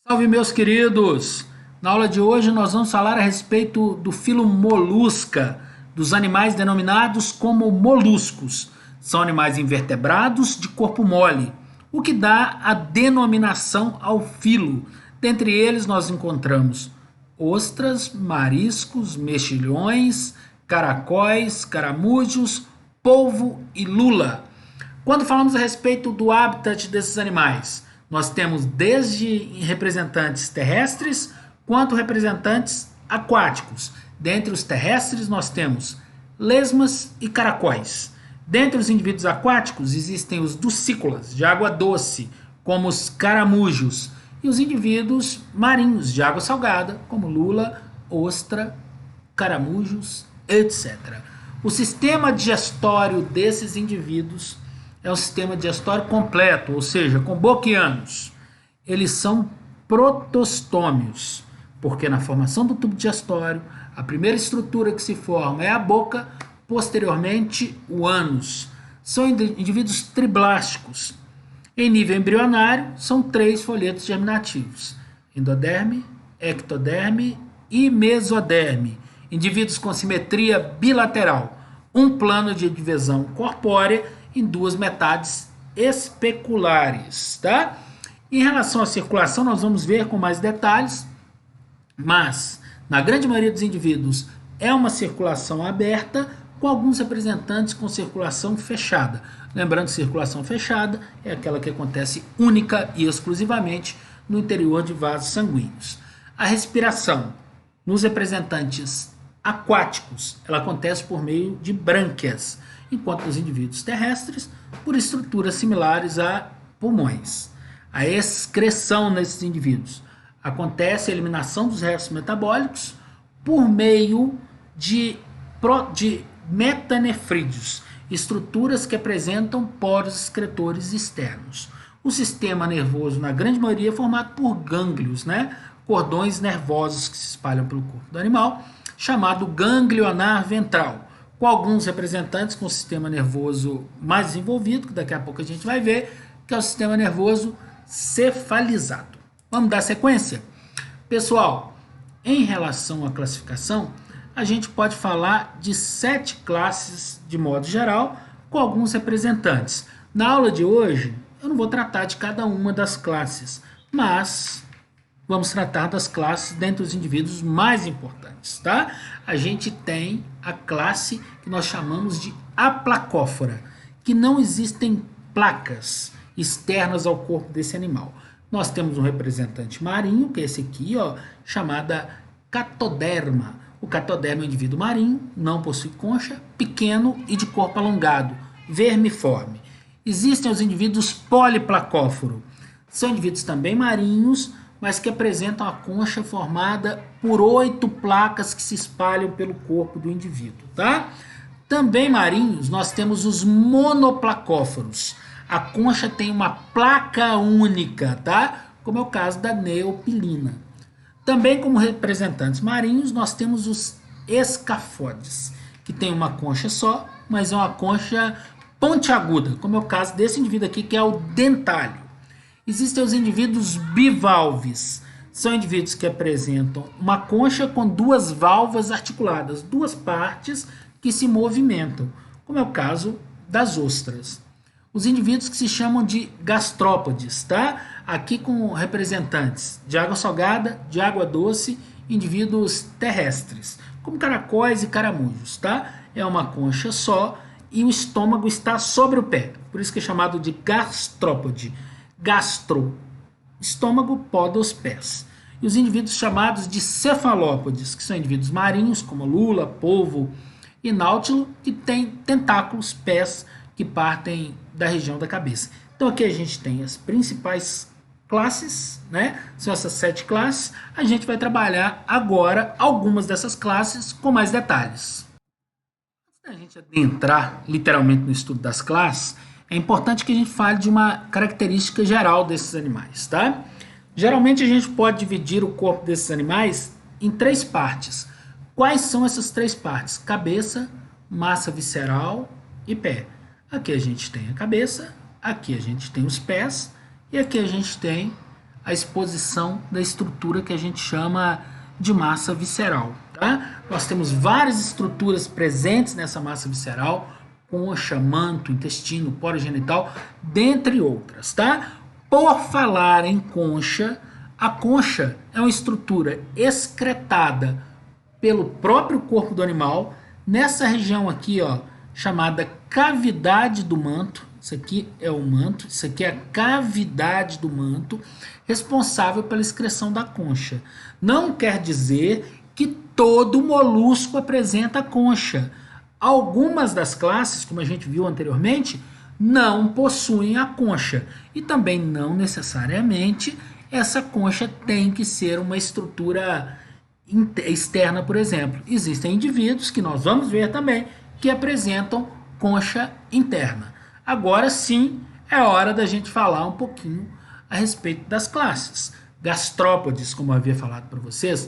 Salve, meus queridos! Na aula de hoje nós vamos falar a respeito do filo Molusca, dos animais denominados como moluscos. São animais invertebrados de corpo mole, o que dá a denominação ao filo. Dentre eles nós encontramos ostras, mariscos, mexilhões, caracóis, caramujos, polvo e lula. Quando falamos a respeito do habitat desses animais, nós temos desde representantes terrestres quanto representantes aquáticos. Dentre os terrestres nós temos lesmas e caracóis. Dentre os indivíduos aquáticos existem os ducícolas, de água doce, como os caramujos, e os indivíduos marinhos, de água salgada, como lula, ostra, caramujos, etc. O sistema digestório desses indivíduos é um sistema digestório completo, ou seja, com boca e ânus. Eles são protostômios, porque na formação do tubo digestório, a primeira estrutura que se forma é a boca, posteriormente o ânus. São indivíduos triblásticos. Em nível embrionário, são 3 folhetos germinativos: endoderme, ectoderme e mesoderme. Indivíduos com simetria bilateral, um plano de divisão corpórea em 2 metades especulares, tá? Em relação à circulação, nós vamos ver com mais detalhes, mas na grande maioria dos indivíduos é uma circulação aberta, com alguns representantes com circulação fechada. Lembrando que circulação fechada é aquela que acontece única e exclusivamente no interior de vasos sanguíneos. A respiração nos representantes aquáticos, ela acontece por meio de brânquias, enquanto nos indivíduos terrestres, por estruturas similares a pulmões. A excreção nesses indivíduos acontece a eliminação dos restos metabólicos por meio de metanefrídeos, estruturas que apresentam poros excretores externos. O sistema nervoso, na grande maioria, é formado por gânglios, cordões nervosos que se espalham pelo corpo do animal, chamado ganglionar ventral, com alguns representantes com o sistema nervoso mais desenvolvido, que daqui a pouco a gente vai ver, que é o sistema nervoso cefalizado. Vamos dar sequência? Pessoal, em relação à classificação, a gente pode falar de 7 classes de modo geral, com alguns representantes. Na aula de hoje, eu não vou tratar de cada uma das classes, mas vamos tratar das classes dentre os indivíduos mais importantes, tá? A gente tem a classe que nós chamamos de aplacófora, que não existem placas externas ao corpo desse animal. Nós temos um representante marinho, que é esse aqui, chamada catoderma. O catoderma é um indivíduo marinho, não possui concha, pequeno e de corpo alongado, vermiforme. Existem os indivíduos poliplacóforo. São indivíduos também marinhos, mas que apresentam a concha formada por 8 placas que se espalham pelo corpo do indivíduo, tá? Também marinhos, nós temos os monoplacóforos. A concha tem uma placa única, tá? Como é o caso da neopilina. Também como representantes marinhos, nós temos os escafodes, que tem uma concha só, mas é uma concha pontiaguda, como é o caso desse indivíduo aqui, que é o dentário. Existem os indivíduos bivalves. São indivíduos que apresentam uma concha com 2 válvulas articuladas, 2 partes que se movimentam, como é o caso das ostras. Os indivíduos que se chamam de gastrópodes, tá? Aqui com representantes de água salgada, de água doce, indivíduos terrestres, como caracóis e caramujos, tá? É uma concha só e o estômago está sobre o pé, por isso que é chamado de gastrópode. Gastro, estômago, pó dos pés. E os indivíduos chamados de cefalópodes, que são indivíduos marinhos, como lula, polvo e náutilo, que têm tentáculos, pés, que partem da região da cabeça. Então aqui a gente tem as principais classes, são essas 7 classes. A gente vai trabalhar agora algumas dessas classes com mais detalhes. Antes da gente adentrar literalmente no estudo das classes, é importante que a gente fale de uma característica geral desses animais, tá? Geralmente a gente pode dividir o corpo desses animais em 3 partes. Quais são essas 3 partes? Cabeça, massa visceral e pé. Aqui a gente tem a cabeça, aqui a gente tem os pés e aqui a gente tem a exposição da estrutura que a gente chama de massa visceral. Tá? Nós temos várias estruturas presentes nessa massa visceral, concha, manto, intestino, poro genital, dentre outras. Tá? Por falar em concha, a concha é uma estrutura excretada pelo próprio corpo do animal, nessa região aqui, ó, chamada cavidade do manto. Isso aqui é o manto, isso aqui é a cavidade do manto, responsável pela excreção da concha. Não quer dizer que todo molusco apresenta concha. Algumas das classes, como a gente viu anteriormente, não possuem a concha. E também não necessariamente essa concha tem que ser uma estrutura externa, por exemplo. Existem indivíduos que nós vamos ver também que apresentam concha interna. Agora sim é hora da gente falar um pouquinho a respeito das classes. Gastrópodes, como eu havia falado para vocês,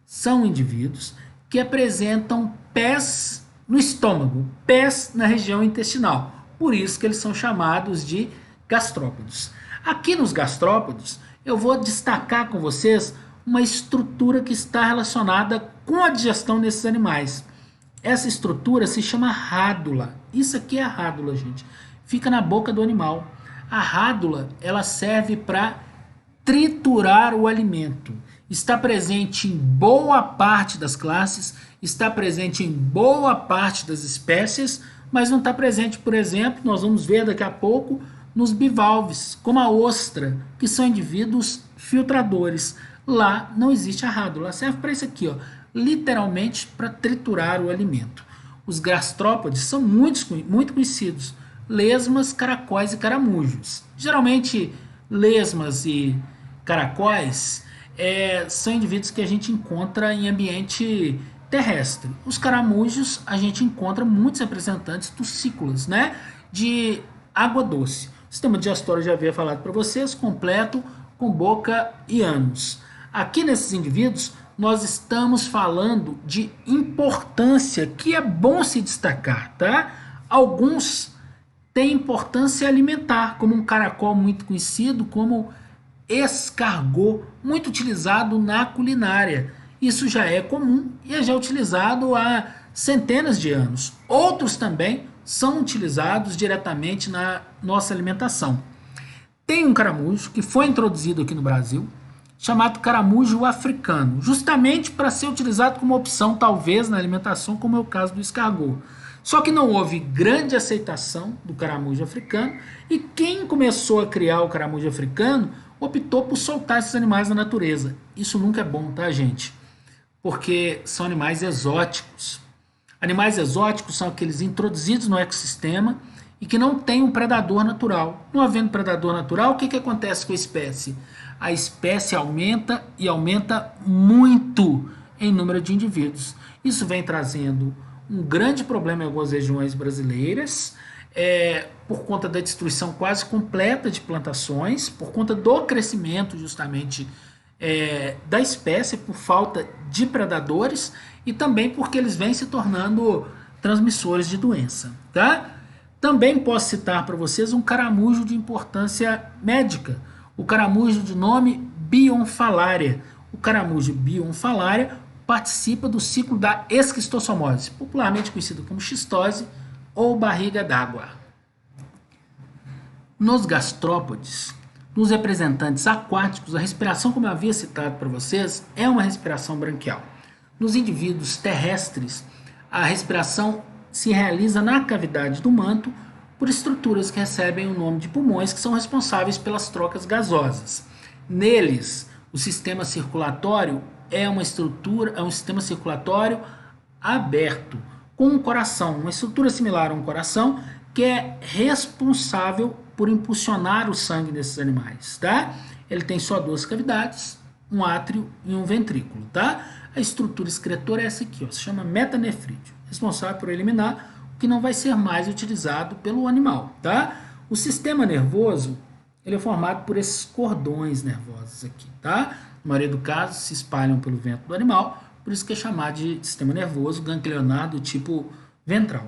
são indivíduos que apresentam pés no estômago, pés na região intestinal. Por isso que eles são chamados de gastrópodes. Aqui nos gastrópodes, eu vou destacar com vocês uma estrutura que está relacionada com a digestão desses animais. Essa estrutura se chama rádula. Isso aqui é a rádula, gente. Fica na boca do animal. A rádula, ela serve para triturar o alimento. Está presente em boa parte das classes, está presente em boa parte das espécies, mas não está presente, por exemplo, nós vamos ver daqui a pouco, nos bivalves, como a ostra, que são indivíduos filtradores. Lá não existe a rádula, ela serve para isso aqui, ó, literalmente para triturar o alimento. Os gastrópodes são muito conhecidos, lesmas, caracóis e caramujos. Geralmente, lesmas e caracóis são indivíduos que a gente encontra em ambiente terrestre. Os caramujos, a gente encontra muitos representantes dos cículos, né, de água doce. O sistema digestório, já havia falado para vocês, completo, com boca e ânus. Aqui nesses indivíduos, nós estamos falando de importância, que é bom se destacar, tá? Alguns têm importância alimentar, como um caracol muito conhecido, como escargot, muito utilizado na culinária. Isso já é comum e já é utilizado há centenas de anos. Outros também são utilizados diretamente na nossa alimentação. Tem um caramujo que foi introduzido aqui no Brasil, chamado caramujo africano, justamente para ser utilizado como opção, talvez, na alimentação, como é o caso do escargot. Só que não houve grande aceitação do caramujo africano, e quem começou a criar o caramujo africano optou por soltar esses animais na natureza. Isso nunca é bom, tá, gente? Porque são animais exóticos. Animais exóticos são aqueles introduzidos no ecossistema e que não têm um predador natural. Não havendo predador natural, o que acontece com a espécie? A espécie aumenta e aumenta muito em número de indivíduos. Isso vem trazendo um grande problema em algumas regiões brasileiras, por conta da destruição quase completa de plantações, por conta do crescimento justamente da espécie, por falta de predadores e também porque eles vêm se tornando transmissores de doença. Tá? Também posso citar para vocês um caramujo de importância médica, o caramujo de nome Bionfalaria. O caramujo Bionfalaria participa do ciclo da esquistossomose, popularmente conhecido como xistose ou barriga d'água. Nos gastrópodes, nos representantes aquáticos, a respiração, como eu havia citado para vocês, é uma respiração branquial. Nos indivíduos terrestres, a respiração se realiza na cavidade do manto por estruturas que recebem o nome de pulmões, que são responsáveis pelas trocas gasosas. Neles, o sistema circulatório é um sistema circulatório aberto, com um coração, uma estrutura similar a um coração, que é responsável por impulsionar o sangue desses animais, tá? Ele tem só duas cavidades, um átrio e um ventrículo, tá? A estrutura excretora é essa aqui, ó, se chama metanefrídeo, responsável por eliminar o que não vai ser mais utilizado pelo animal, tá? O sistema nervoso, ele é formado por esses cordões nervosos aqui, tá? Na maioria do caso, se espalham pelo vento do animal, por isso que é chamado de sistema nervoso ganglionar do tipo ventral.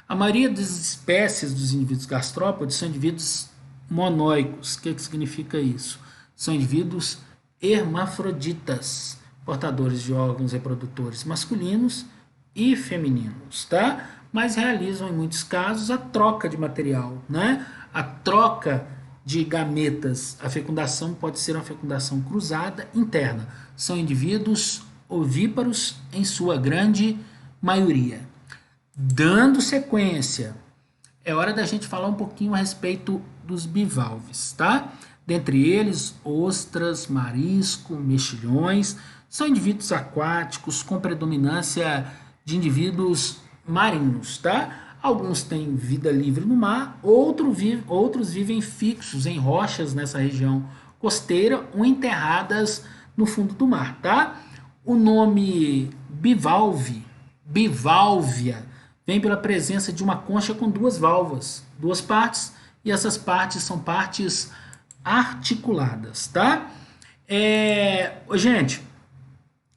A maioria das espécies dos indivíduos gastrópodes são indivíduos monóicos. O que significa isso? São indivíduos hermafroditas, portadores de órgãos reprodutores masculinos e femininos, tá? Mas realizam em muitos casos a troca de material, né? A troca de gametas. A fecundação pode ser uma fecundação cruzada interna. São indivíduos ovíparos em sua grande maioria. Dando sequência, é hora da gente falar um pouquinho a respeito dos bivalves, tá? Dentre eles, ostras, marisco, mexilhões, são indivíduos aquáticos com predominância de indivíduos marinhos, tá? Alguns têm vida livre no mar, outros vivem fixos em rochas nessa região costeira ou enterradas no fundo do mar, tá? O nome bivalve, biválvia, vem pela presença de uma concha com duas válvulas, duas partes, e essas partes são partes articuladas, tá? Gente,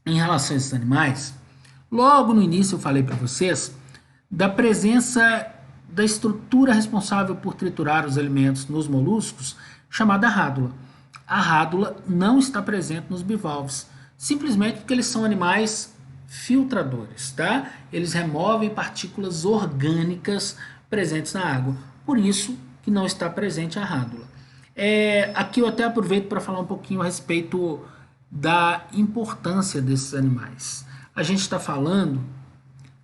em relação a esses animais, logo no início eu falei para vocês da presença da estrutura responsável por triturar os alimentos nos moluscos, chamada rádula. A rádula não está presente nos bivalves, simplesmente porque eles são animais filtradores, tá? Eles removem partículas orgânicas presentes na água, por isso que não está presente a rádula. Aqui eu até aproveito para falar um pouquinho a respeito da importância desses animais. A gente está falando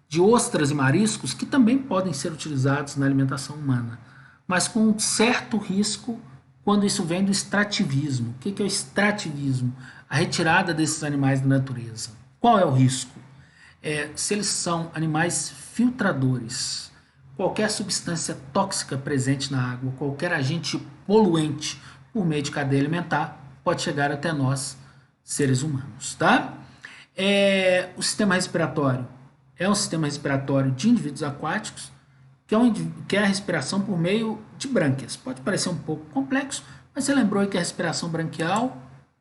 de ostras e mariscos que também podem ser utilizados na alimentação humana, mas com um certo risco quando isso vem do extrativismo. O que é o extrativismo? A retirada desses animais da natureza. Qual é o risco? Se eles são animais filtradores, qualquer substância tóxica presente na água, qualquer agente poluente por meio de cadeia alimentar pode chegar até nós, seres humanos, tá? O sistema respiratório é um sistema respiratório de indivíduos aquáticos, que é a respiração por meio de brânquias. Pode parecer um pouco complexo, mas você lembrou que a respiração branquial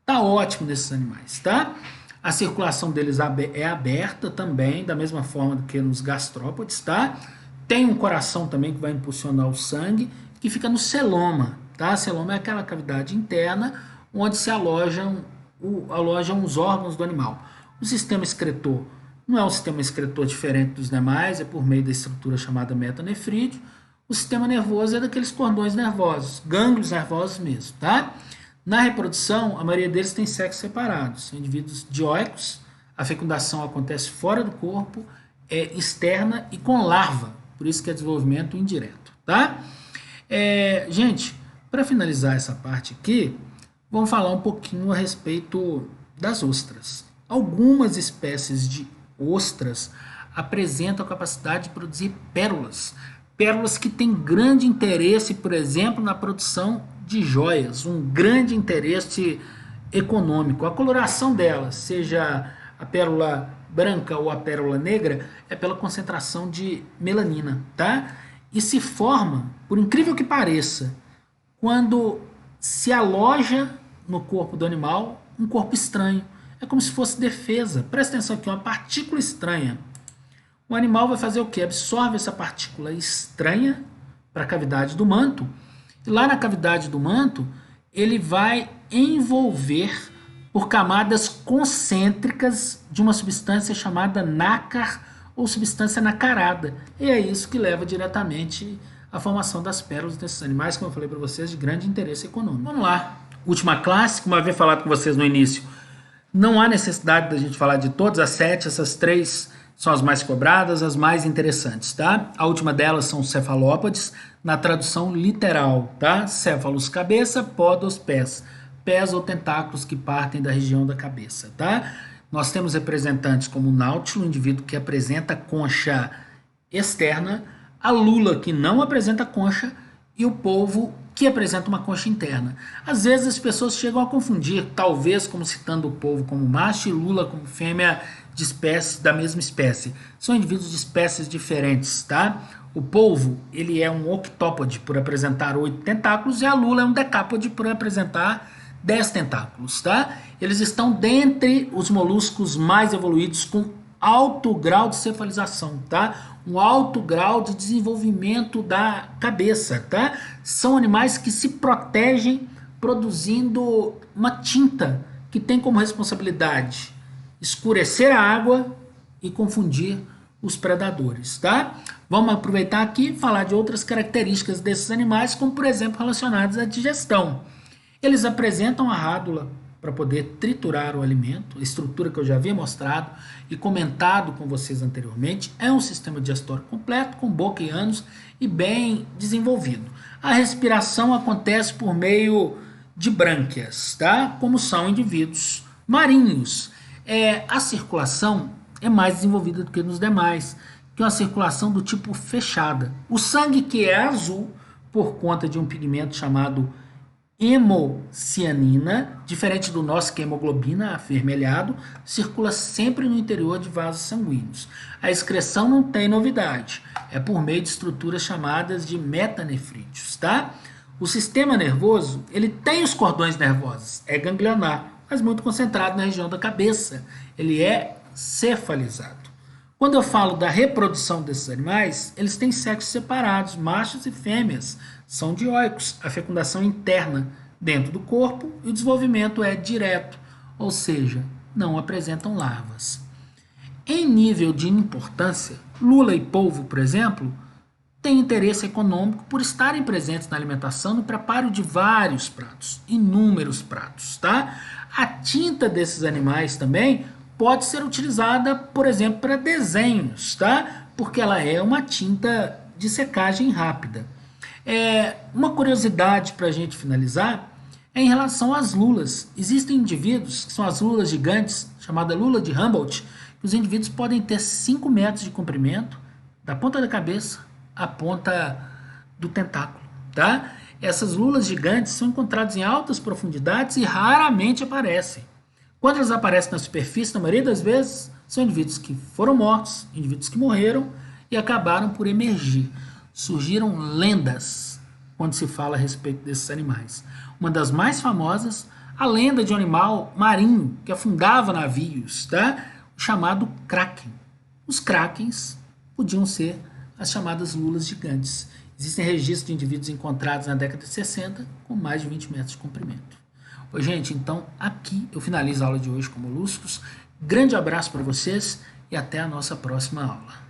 tá ótimo nesses animais, tá? A circulação deles é aberta também, da mesma forma do que nos gastrópodes, tá? Tem um coração também que vai impulsionar o sangue, que fica no celoma, tá? Celoma é aquela cavidade interna onde se alojam os órgãos do animal. O sistema excretor não é um sistema excretor diferente dos demais, é por meio da estrutura chamada metanefrídeo. O sistema nervoso é daqueles cordões nervosos, gânglios nervosos mesmo, tá? Na reprodução, a maioria deles tem sexos separados, são indivíduos dioicos, a fecundação acontece fora do corpo, é externa e com larva, por isso que é desenvolvimento indireto, tá? Gente, para finalizar essa parte aqui, vamos falar um pouquinho a respeito das ostras. Algumas espécies de ostras apresentam a capacidade de produzir pérolas que têm grande interesse, por exemplo, na produção de joias, um grande interesse econômico. A coloração delas, seja a pérola branca ou a pérola negra, é pela concentração de melanina, tá? E se forma, por incrível que pareça, quando se aloja no corpo do animal um corpo estranho. É como se fosse defesa. Presta atenção aqui, uma partícula estranha. O animal vai fazer o quê? Absorve essa partícula estranha para a cavidade do manto. E lá na cavidade do manto, ele vai envolver por camadas concêntricas de uma substância chamada nácar ou substância nacarada. E é isso que leva diretamente à formação das pérolas desses animais, como eu falei para vocês, de grande interesse econômico. Vamos lá. Última classe, como eu havia falado com vocês no início. Não há necessidade da gente falar de todas as 7, essas 3 são as mais cobradas, as mais interessantes, tá? A última delas são os cefalópodes, na tradução literal, tá? Céfalos, cabeça, podos, pés. Pés ou tentáculos que partem da região da cabeça, tá? Nós temos representantes como o náutilo, indivíduo que apresenta concha externa, a lula, que não apresenta concha, e o polvo, que apresenta uma concha interna. Às vezes as pessoas chegam a confundir, talvez como citando o polvo como macho e lula como fêmea de espécies da mesma espécie. São indivíduos de espécies diferentes, tá? O polvo, ele é um octópode por apresentar 8 tentáculos e a lula é um decápode por apresentar 10 tentáculos, tá? Eles estão dentre os moluscos mais evoluídos com alto grau de cefalização, tá? Um alto grau de desenvolvimento da cabeça, tá? São animais que se protegem produzindo uma tinta que tem como responsabilidade escurecer a água e confundir os predadores, tá? Vamos aproveitar aqui e falar de outras características desses animais, como por exemplo relacionadas à digestão. Eles apresentam a rádula para poder triturar o alimento, a estrutura que eu já havia mostrado e comentado com vocês anteriormente, é um sistema digestório completo, com boca e ânus e bem desenvolvido. A respiração acontece por meio de brânquias, tá? Como são indivíduos marinhos. A circulação é mais desenvolvida do que nos demais, que é uma circulação do tipo fechada. O sangue, que é azul por conta de um pigmento chamado hemocianina, diferente do nosso que é hemoglobina, avermelhado, circula sempre no interior de vasos sanguíneos. A excreção não tem novidade, é por meio de estruturas chamadas de metanefrídeos, tá? O sistema nervoso, ele tem os cordões nervosos, é ganglionar, mas muito concentrado na região da cabeça. Ele é cefalizado. Quando eu falo da reprodução desses animais, eles têm sexos separados, machos e fêmeas, são dioicos, a fecundação interna dentro do corpo e o desenvolvimento é direto, ou seja, não apresentam larvas. Em nível de importância, lula e polvo, por exemplo, têm interesse econômico por estarem presentes na alimentação no preparo de vários pratos, inúmeros pratos, tá? A tinta desses animais também pode ser utilizada, por exemplo, para desenhos, tá? Porque ela é uma tinta de secagem rápida. Uma curiosidade para a gente finalizar é em relação às lulas. Existem indivíduos, que são as lulas gigantes, chamada lula de Humboldt, que os indivíduos podem ter 5 metros de comprimento, da ponta da cabeça à ponta do tentáculo, tá? Essas lulas gigantes são encontradas em altas profundidades e raramente aparecem. Quando elas aparecem na superfície, na maioria das vezes, são indivíduos que foram mortos, indivíduos que morreram e acabaram por emergir. Surgiram lendas quando se fala a respeito desses animais. Uma das mais famosas, a lenda de um animal marinho que afundava navios, tá? O chamado kraken. Os krakens podiam ser as chamadas lulas gigantes. Existem registros de indivíduos encontrados na década de 60 com mais de 20 metros de comprimento. Oi, gente, então aqui eu finalizo a aula de hoje com moluscos. Grande abraço para vocês e até a nossa próxima aula.